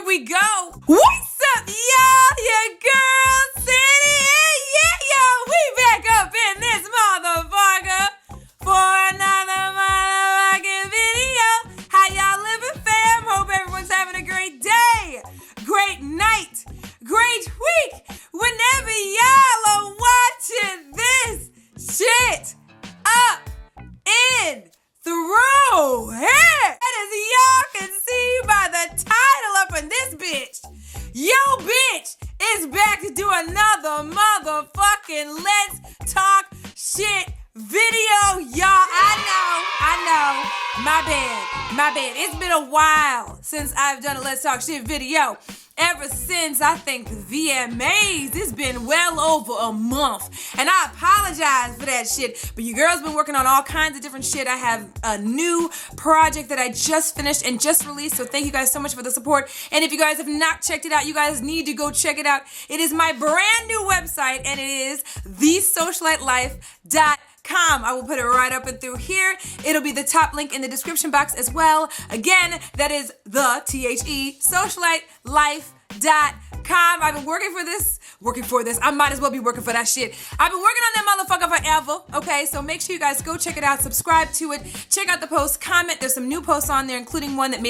we go. What's up, y'all? Your girl, City, yeah, we back up in this motherfucker for another motherfucking video. How y'all living, fam? Hope everyone's having a great day, great night, great week. Whenever y'all are watching this shit up in through here. As y'all can see by the title up in this bitch, yo bitch is back to do another motherfucking Let's Talk Shit video, y'all. I know, my bad. It's been a while since I've done a Let's Talk Shit video. Ever since, I think, the VMAs, it's been well over a month. And I apologize for that shit. But your girl's been working on all kinds of different shit. I have a new project that I just finished and just released. So thank you guys so much for the support. And if you guys have not checked it out, you guys need to go check it out. It is my brand new website, and it is TheSocialiteLife.com. I will put it right up and through here. It'll be the top link in the description box as well. Again, that is the TheSocialiteLife.com. I've been working for this. I might as well be working for that shit. I've been working on that motherfucker forever. Okay, so make sure you guys go check it out, subscribe to it, check out the post, comment. There's some new posts on there, including one that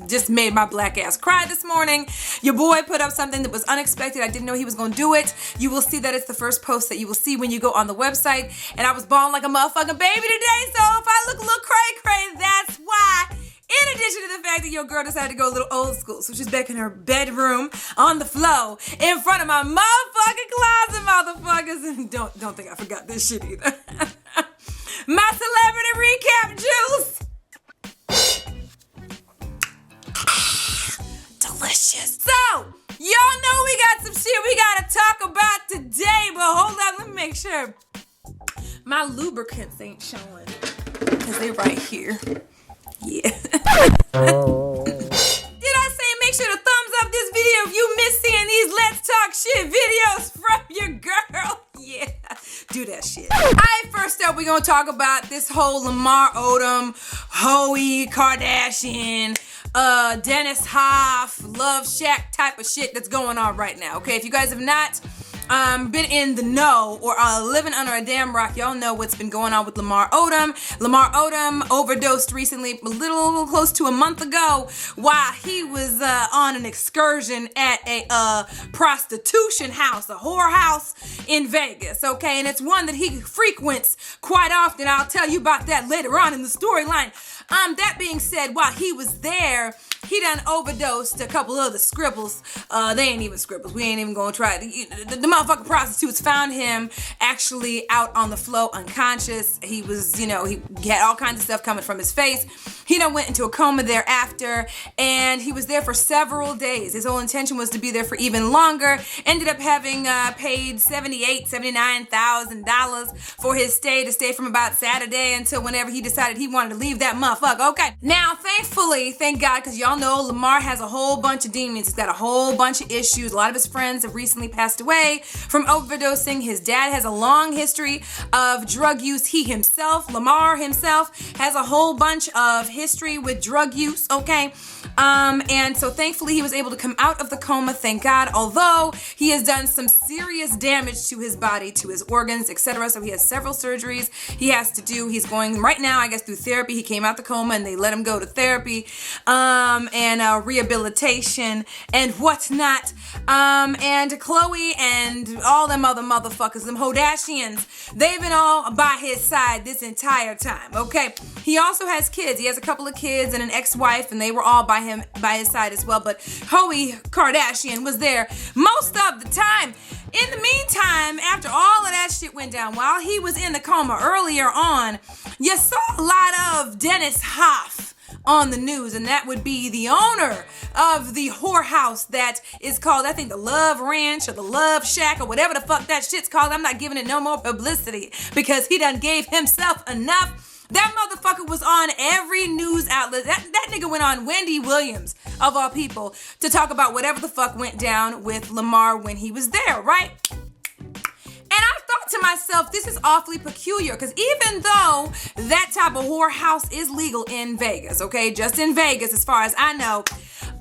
just made my black ass cry this morning. Your boy put up something that was unexpected. I didn't know he was gonna do it. You will see that it's the first post that you will see when you go on the website. And I was bawling like a motherfucking baby today, so if I look a little cray-cray, that's why. In addition to the fact that your girl decided to go a little old school, so she's back in her bedroom on the floor in front of my motherfucking closet, motherfuckers. And don't think I forgot this shit either. My celebrity recap juice. Delicious. So, y'all know we got some shit we gotta talk about today, but hold on, let me make sure my lubricants ain't showing, because they're right here. Yeah. Did I say make sure to thumbs up this video if you miss seeing these Let's Talk Shit videos from your girl? Yeah, do that shit. Alright, first up, we're gonna talk about this whole Lamar Odom, Khloe Kardashian, Dennis Hoff, Love Shack type of shit that's going on right now. Okay, if you guys have not been in the know or living under a damn rock, y'all know what's been going on with Lamar Odom. Lamar Odom overdosed recently, a little close to a month ago, while he was on an excursion at a prostitution house, a whorehouse in Vegas, okay? And it's one that he frequents quite often. I'll tell you about that later on in the storyline. That being said, while he was there, he done overdosed a couple other scribbles. They ain't even scribbles. We ain't even gonna try it. The motherfucking prostitutes found him actually out on the floor unconscious. He was, he had all kinds of stuff coming from his face. He done went into a coma thereafter, and he was there for several days. His whole intention was to be there for even longer. Ended up having paid $78,000, $79,000 for his stay, to stay from about Saturday until whenever he decided he wanted to leave that motherfucker. Okay, now thankfully, thank God, because y'all know Lamar has a whole bunch of demons. He's got a whole bunch of issues. A lot of his friends have recently passed away from overdosing. His dad has a long history of drug use. He himself, Lamar himself, has a whole bunch of history with drug use, okay? And so thankfully he was able to come out of the coma, thank God, although he has done some serious damage to his body, to his organs, etc. So he has several surgeries he has to do. He's going right now, I guess, through therapy. He came out the coma and they let him go to therapy and rehabilitation and whatnot. And Khloe and all them other motherfuckers, them Hodashians, they've been all by his side this entire time, okay? He also has kids. He has a couple of kids and an ex-wife, and they were all by his side as well. But Khloe Kardashian was there most of the time. In the meantime, after all of that shit went down, while he was in the coma earlier on, you saw a lot of Dennis Hoff on the news, and that would be the owner of the whorehouse that is called, I think, the Love Ranch or the Love Shack or whatever the fuck that shit's called. I'm not giving it no more publicity because he done gave himself enough. That motherfucker was on every news outlet. That nigga went on Wendy Williams, of all people, to talk about whatever the fuck went down with Lamar when he was there, right? And I thought to myself, this is awfully peculiar, because even though that type of whorehouse is legal in Vegas, okay, just in Vegas as far as I know,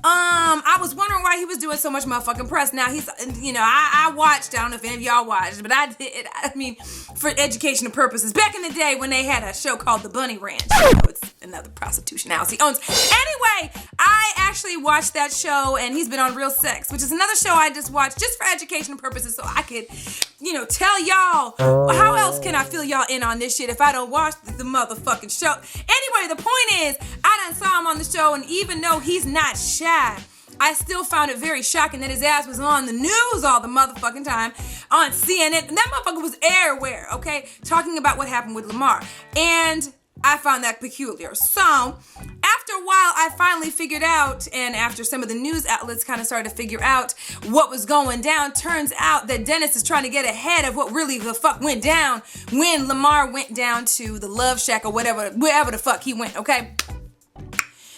I was wondering why he was doing so much motherfucking press. Now he's, I watched, I don't know if any of y'all watched, but I did, for educational purposes. Back in the day when they had a show called The Bunny Ranch. It's another prostitution house he owns. Anyway, I actually watched that show, and he's been on Real Sex, which is another show I just watched just for educational purposes so I could, tell y'all, how else can I fill y'all in on this shit if I don't watch the motherfucking show? Anyway, the point is, I done saw him on the show, and even though he's not shy, I still found it very shocking that his ass was on the news all the motherfucking time on CNN. And that motherfucker was everywhere, okay? Talking about what happened with Lamar. And I found that peculiar. So, after a while, I finally figured out, and after some of the news outlets kind of started to figure out what was going down, turns out that Dennis is trying to get ahead of what really the fuck went down when Lamar went down to the Love Shack or wherever the fuck he went, okay?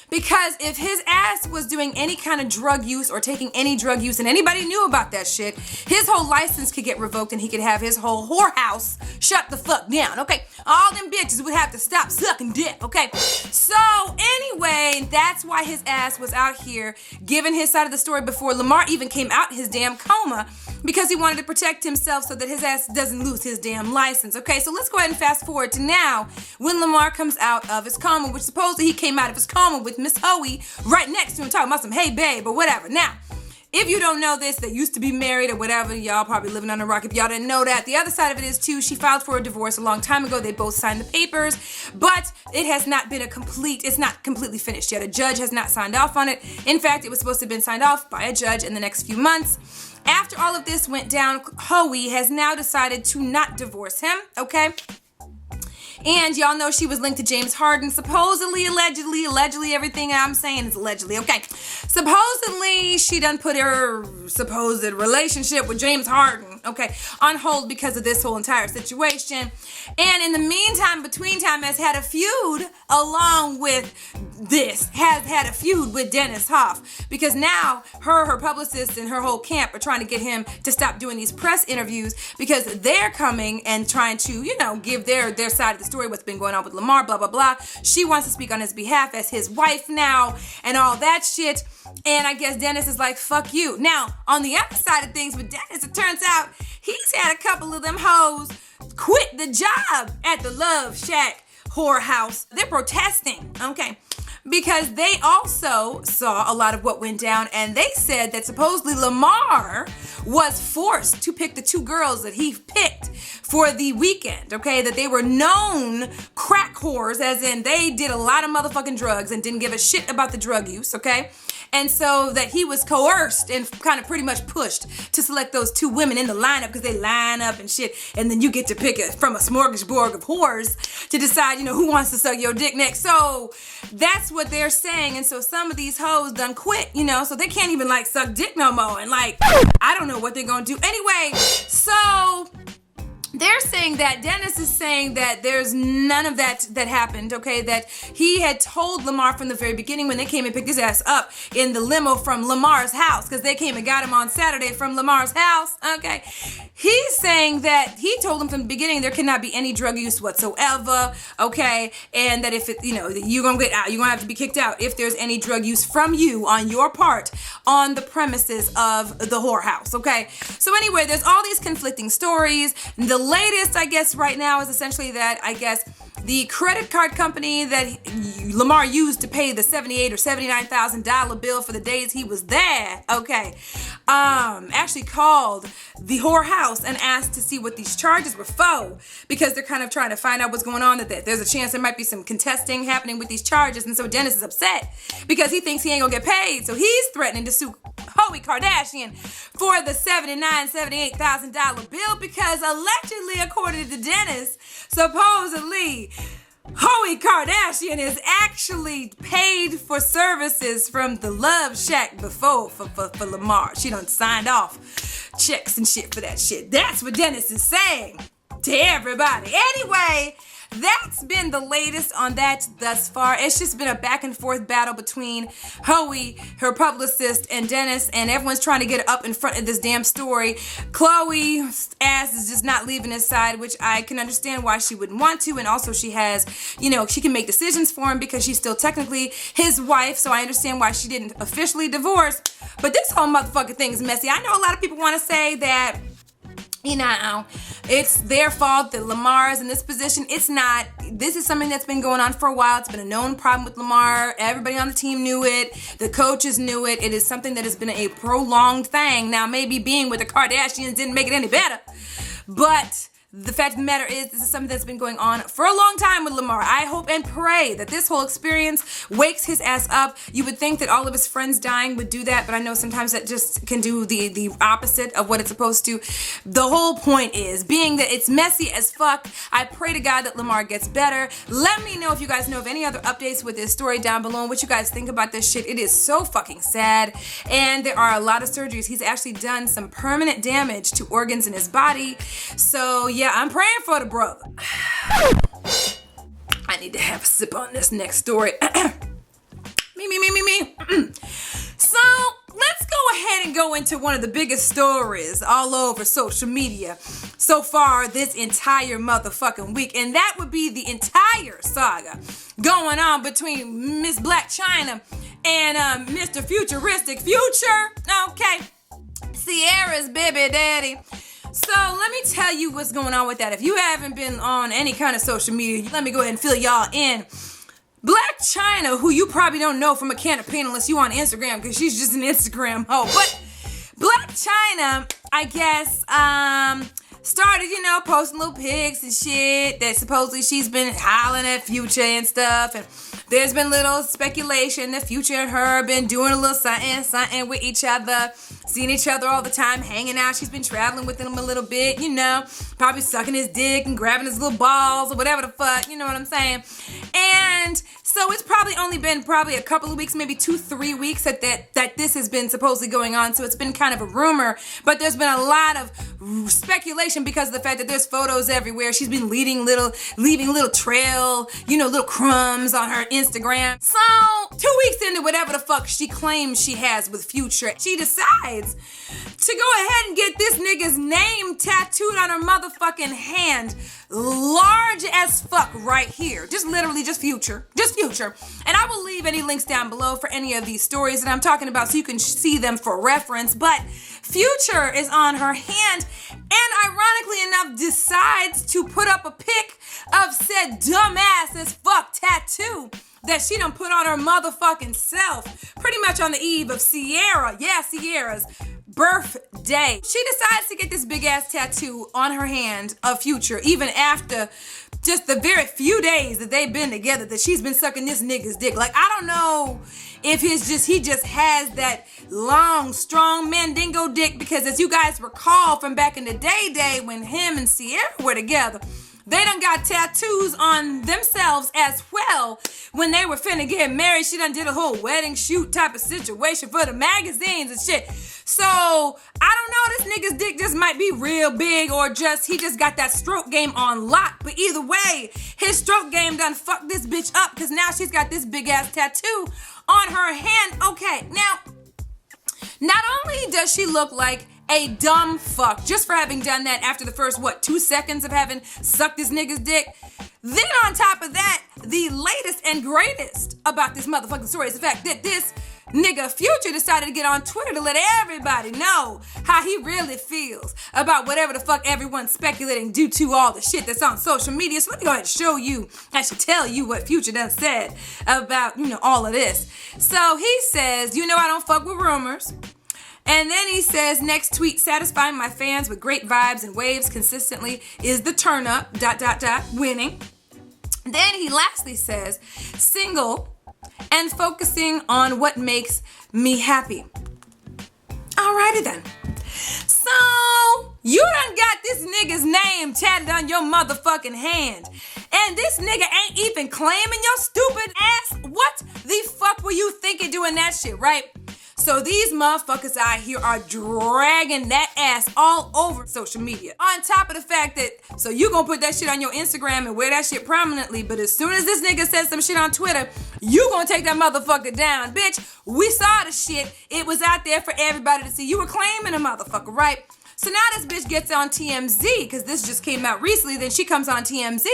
Because if his ass was doing any kind of drug use or taking any drug use and anybody knew about that shit, his whole license could get revoked and he could have his whole whorehouse shut the fuck down, okay? All them bitches would have to stop sucking dick, okay? So anyway, that's why his ass was out here giving his side of the story before Lamar even came out his damn coma, because he wanted to protect himself so that his ass doesn't lose his damn license, okay? So let's go ahead and fast forward to now when Lamar comes out of his coma, which supposedly he came out of his coma with Miss Hoey right next to him talking about some hey babe or whatever. Now, if you don't know this, they used to be married or whatever, y'all probably living on a rock if y'all didn't know that. The other side of it is too, she filed for a divorce a long time ago. They both signed the papers, but it has not been it's not completely finished yet. A judge has not signed off on it. In fact, it was supposed to have been signed off by a judge in the next few months. After all of this went down, Hoey has now decided to not divorce him, okay? And y'all know she was linked to James Harden, supposedly, allegedly, everything I'm saying is allegedly, okay? Supposedly, she done put her supposed relationship with James Harden, okay, on hold because of this whole entire situation. And in the meantime, between time, has had a feud along with this, has had a feud with Dennis Hoff, because now her publicist and her whole camp are trying to get him to stop doing these press interviews because they're coming and trying to, give their side of the story, what's been going on with Lamar, blah, blah, blah. She wants to speak on his behalf as his wife now and all that shit. And I guess Dennis is like, fuck you. Now, on the other side of things with Dennis, it turns out he's had a couple of them hoes quit the job at the Love Shack whorehouse. They're protesting, okay? Because they also saw a lot of what went down, and they said that supposedly Lamar was forced to pick the two girls that he picked for the weekend, okay? That they were known crack whores, as in they did a lot of motherfucking drugs and didn't give a shit about the drug use, okay? And so that he was coerced and kind of pretty much pushed to select those two women in the lineup because they line up and shit. And then you get to pick from a smorgasbord of whores to decide, who wants to suck your dick next. So that's what they're saying. And so some of these hoes done quit, so they can't even suck dick no more. And I don't know what they're going to do. Anyway, so they're saying that Dennis is saying that there's none of that happened, okay? That he had told Lamar from the very beginning when they came and picked his ass up in the limo from Lamar's house, because they came and got him on Saturday from Lamar's house, okay? He's saying that he told him from the beginning there cannot be any drug use whatsoever, okay? And that if you're gonna get out, you're gonna have to be kicked out if there's any drug use from you on your part on the premises of the whorehouse, okay? So anyway, there's all these conflicting stories. The latest, I guess, right now is essentially that, I guess, the credit card company that Lamar used to pay the $78,000 or $79,000 bill for the days he was there, okay, actually called the whorehouse and asked to see what these charges were for, because they're kind of trying to find out what's going on, that there's a chance there might be some contesting happening with these charges. And so Dennis is upset because he thinks he ain't gonna get paid, so he's threatening to sue Khloe Kardashian for the $78,000 bill, because allegedly, according to Dennis, supposedly Khloe Kardashian is actually paid for services from the Love Shack before for Lamar. She done signed off checks and shit for that shit. That's what Dennis is saying to everybody. Anyway, that's been the latest on that thus far. It's just been a back and forth battle between Khloe, her publicist, and Dennis, and everyone's trying to get up in front of this damn story. Khloe's ass is just not leaving his side, which I can understand why she wouldn't want to, and also she has, she can make decisions for him because she's still technically his wife, so I understand why she didn't officially divorce. But this whole motherfucking thing is messy. I know a lot of people want to say that it's their fault that Lamar is in this position. It's not. This is something that's been going on for a while. It's been a known problem with Lamar. Everybody on the team knew it. The coaches knew it. It is something that has been a prolonged thing. Now, maybe being with the Kardashians didn't make it any better, but the fact of the matter is, this is something that's been going on for a long time with Lamar. I hope and pray that this whole experience wakes his ass up. You would think that all of his friends dying would do that, but I know sometimes that just can do the opposite of what it's supposed to. The whole point is, being that it's messy as fuck, I pray to God that Lamar gets better. Let me know if you guys know of any other updates with this story down below and what you guys think about this shit. It is so fucking sad, and there are a lot of surgeries. He's actually done some permanent damage to organs in his body. So yeah, I'm praying for the brother. I need to have a sip on this next story. me. So let's go ahead and go into one of the biggest stories all over social media so far this entire motherfucking week, and that would be the entire saga going on between Miss Blac Chyna and Mr. Futuristic Future. Okay, Sierra's baby daddy. So let me tell you what's going on with that. If you haven't been on any kind of social media, let me go ahead and fill y'all in. Blac Chyna, who you probably don't know from a can of paint unless you on Instagram, because she's just an Instagram hoe. But Blac Chyna, I guess, started, posting little pics and shit that supposedly she's been hollering at Future and stuff. And there's been little speculation that Future and her have been doing a little something with each other, seeing each other all the time, hanging out. She's been traveling with him a little bit, probably sucking his dick and grabbing his little balls or whatever the fuck, you know what I'm saying? And so it's probably only been a couple of weeks, maybe 2-3 weeks that this has been supposedly going on. So it's been kind of a rumor, but there's been a lot of speculation because of the fact that there's photos everywhere. She's been leaving little trail, little crumbs on her Instagram. So 2 weeks into whatever the fuck she claims she has with Future, she decides to go ahead and get this nigga's name tattooed on her motherfucking hand, large as fuck right here. Just literally just Future. And I will leave any links down below for any of these stories that I'm talking about so you can see them for reference. But Future is on her hand and ironically enough decides to put up a pic of said dumbass as fuck tattoo that she done put on her motherfucking self pretty much on the eve of Sierra's birthday. She decides to get this big ass tattoo on her hand of Future even after just the very few days that they've been together, that she's been sucking this nigga's dick. Like, I don't know if he just has that long, strong mandingo dick, because as you guys recall from back in the day when him and Sierra were together, they done got tattoos on themselves as well when they were finna get married. She done did a whole wedding shoot type of situation for the magazines and shit. So, I don't know, this nigga's dick just might be real big or he just got that stroke game on lock. But either way, his stroke game done fucked this bitch up because now she's got this big ass tattoo on her hand. Okay, now, not only does she look like a dumb fuck just for having done that after the first, 2 seconds of having sucked this nigga's dick. Then on top of that, the latest and greatest about this motherfucking story is the fact that this nigga Future decided to get on Twitter to let everybody know how he really feels about whatever the fuck everyone's speculating due to all the shit that's on social media. So let me go ahead and show you, I should tell you what Future done said about, all of this. So he says, I don't fuck with rumors. And then he says, next tweet, satisfying my fans with great vibes and waves consistently is the turn up, ... winning. Then he lastly says, single and focusing on what makes me happy. Alrighty then. So, you done got this nigga's name tatted on your motherfucking hand. And this nigga ain't even claiming your stupid ass. What the fuck were you thinking doing that shit, right? So these motherfuckers out here are dragging that ass all over social media. On top of the fact that, so you gonna put that shit on your Instagram and wear that shit prominently, but as soon as this nigga says some shit on Twitter, you gonna take that motherfucker down. Bitch, we saw the shit. It was out there for everybody to see. You were claiming a motherfucker, right? So now this bitch gets on TMZ, because this just came out recently, then she comes on TMZ,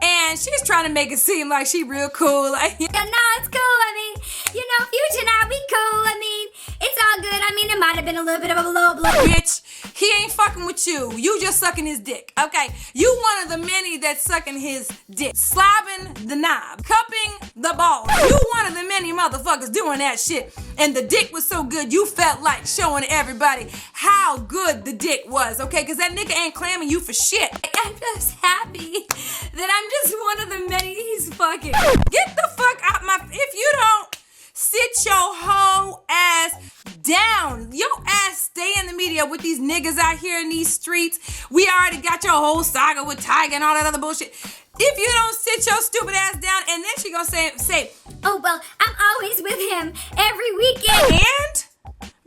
and she's trying to make it seem like she real cool. Like, yeah, no, it's cool. I mean, you know, Future and I, we cool. I mean, it's all good. I mean, it might have been a little bit of a low blow. Bitch, he ain't fucking with you. You just sucking his dick, okay? You one of the many that's sucking his dick. Slapping the knob. Cupping the ball. You one of the many motherfuckers doing that shit. And the dick was so good, you felt like showing everybody how good the dick was, okay? Because that nigga ain't claiming you for shit. I'm just happy that I'm just one of the many he's fucking. Get the fuck out my... If you don't sit your whole ass down, your ass stay in the media with these niggas out here in these streets. We already got your whole saga with Tyga and all that other bullshit. If you don't sit your stupid ass down, and then she gonna say, oh, well, I'm always with him every weekend. And,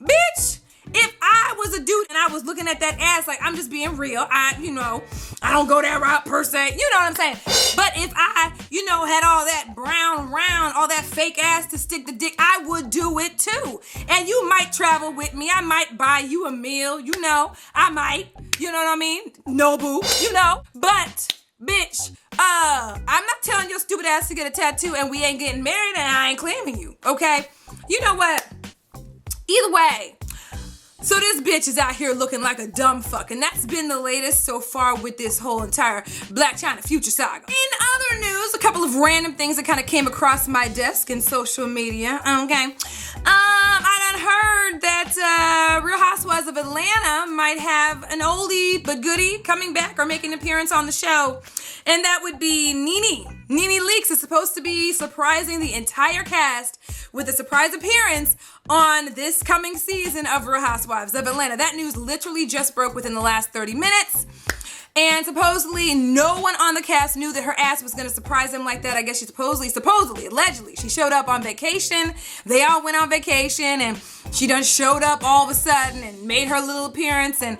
bitch, if I was a dude and I was looking at that ass like, I'm just being real, I don't go that route per se, you know what I'm saying? But if I, had all that brown round, all that fake ass to stick the dick, I would do it too. And you might travel with me. I might buy you a meal, I might, you know what I mean? No boo, But, bitch, I'm not telling your stupid ass to get a tattoo and we ain't getting married and I ain't claiming you, okay? You know what? Either way, so this bitch is out here looking like a dumb fuck, and that's been the latest so far with this whole entire Blac Chyna Future saga. In other news, a couple of random things that kind of came across my desk in social media, okay? I done heard that Real Housewives of Atlanta might have an oldie but goodie coming back or making an appearance on the show, and that would be Nene. Nene Leakes is supposed to be surprising the entire cast with a surprise appearance on this coming season of Real Housewives of Atlanta. That news literally just broke within the last 30 minutes. And supposedly, no one on the cast knew that her ass was going to surprise them like that. I guess she supposedly, allegedly, she showed up on vacation. They all went on vacation, and she done showed up all of a sudden and made her little appearance. And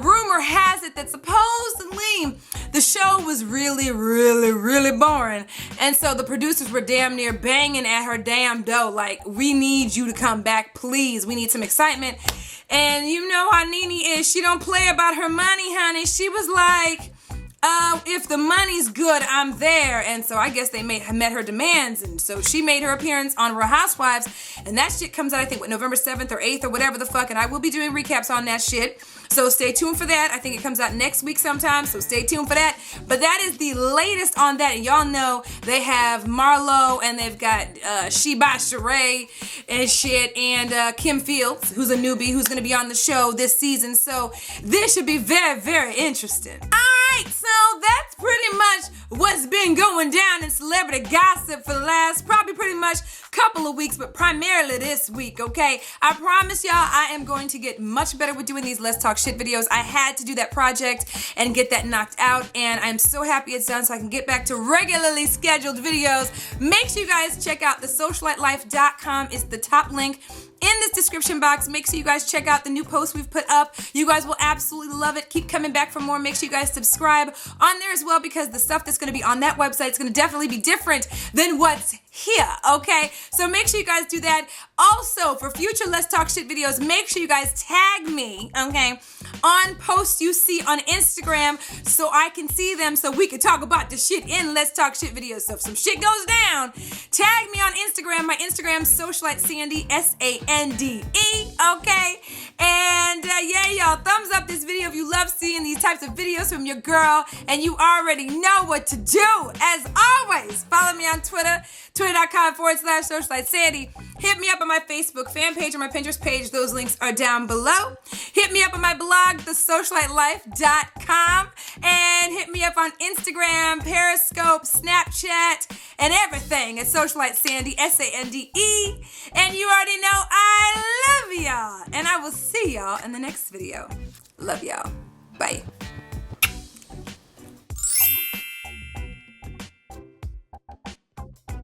rumor has it that supposedly the show was really, really, really boring. And so the producers were damn near banging at her damn door like, we need you to come back, please. We need some excitement. And you know how Nene is. She don't play about her money, honey. She was like, if the money's good, I'm there. And so I guess they met her demands. And so she made her appearance on Real Housewives. And that shit comes out, I think, November 7th or 8th or whatever the fuck. And I will be doing recaps on that shit. So stay tuned for that. I think it comes out next week sometime. So stay tuned for that. But that is the latest on that. And y'all know they have Marlo and they've got Sheba Sheree and shit. And Kim Fields, who's a newbie, who's going to be on the show this season. So this should be very, very interesting. Alright, so that's pretty much what's been going down in celebrity gossip for the last probably pretty much couple of weeks, but primarily this week, okay? I promise y'all I am going to get much better with doing these Let's Talk Shit videos. I had to do that project and get that knocked out, and I'm so happy it's done so I can get back to regularly scheduled videos. Make sure you guys check out TheSocialiteLife.com. It's the top link in this description box. Make sure you guys check out the new posts we've put up. You guys will absolutely love it. Keep coming back for more. Make sure you guys subscribe on there as well, because the stuff that's going to be on that website is going to definitely be different than what's here, okay? So make sure you guys do that. Also, for future Let's Talk Shit videos, make sure you guys tag me, okay, on posts you see on Instagram so I can see them so we can talk about the shit in Let's Talk Shit videos. So if some shit goes down, tag me on Instagram. My Instagram's Socialite Sandy, Sande, okay? And yeah, y'all, thumbs up this video if you love seeing these types of videos from your girl, and you already know what to do. As always, follow me on Twitter, twitter.com/Socialite Sandy. Hit me up on my Facebook fan page or my Pinterest page. Those links are down below. Hit me up on my blog, TheSocialiteLife.com. And hit me up on Instagram, Periscope, Snapchat, and everything at Socialite Sandy, Sande. And you already know I love y'all. And I will see y'all in the next video. Love y'all. Bye.